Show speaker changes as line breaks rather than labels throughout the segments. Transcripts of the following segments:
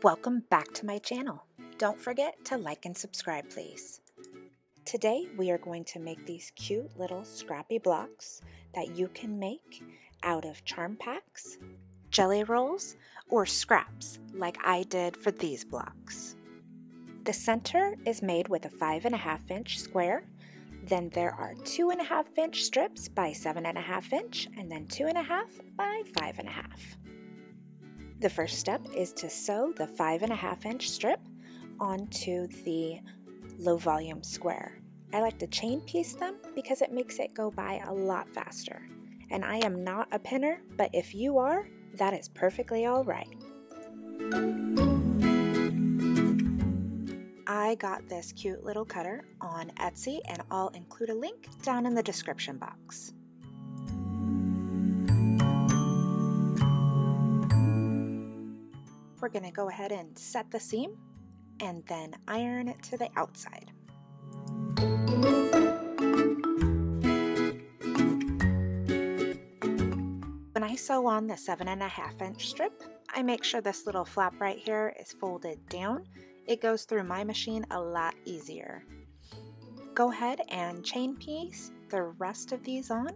Welcome back to my channel. Don't forget to like and subscribe, please. Today we are going to make these cute little scrappy blocks that you can make out of charm packs, jelly rolls, or scraps like I did for these blocks. The center is made with a 5.5 inch square. Then there are 2.5 inch strips by 7.5 inch and then 2.5 by 5.5. The first step is to sew the 5.5 inch strip onto the low volume square. I like to chain piece them because it makes it go by a lot faster. And I am not a pinner, but if you are, that is perfectly all right. I got this cute little cutter on Etsy, and I'll include a link down in the description box. We're going to go ahead and set the seam and then iron it to the outside. When I sew on the 7.5 inch strip, I make sure this little flap right here is folded down. It goes through my machine a lot easier. Go ahead and chain piece the rest of these on.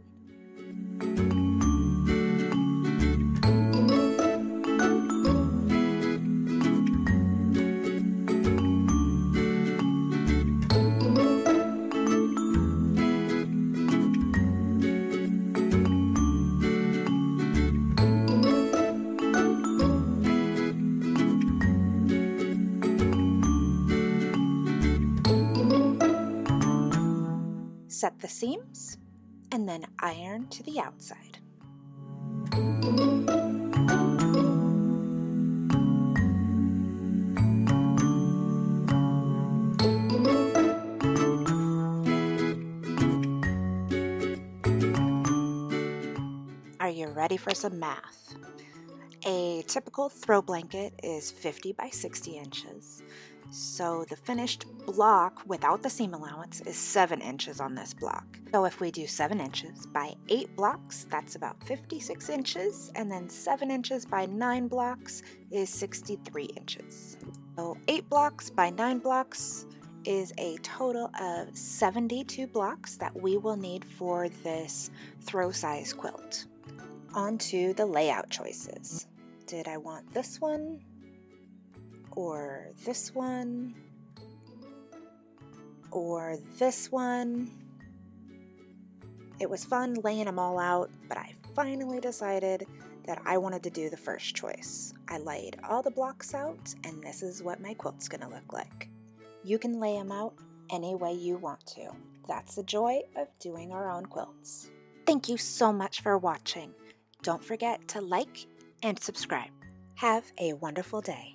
Set the seams, and then iron to the outside. Are you ready for some math? A typical throw blanket is 50 by 60 inches. So the finished block without the seam allowance is 7 inches on this block. So if we do 7 inches by 8 blocks, that's about 56 inches, and then 7 inches by 9 blocks is 63 inches. So 8 blocks by 9 blocks is a total of 72 blocks that we will need for this throw size quilt. On to the layout choices. Did I want this one? Or this one, or this one. It was fun laying them all out, but I finally decided that I wanted to do the first choice. I laid all the blocks out, and this is what my quilt's gonna look like. You can lay them out any way you want to. That's the joy of doing our own quilts. Thank you so much for watching. Don't forget to like and subscribe. Have a wonderful day.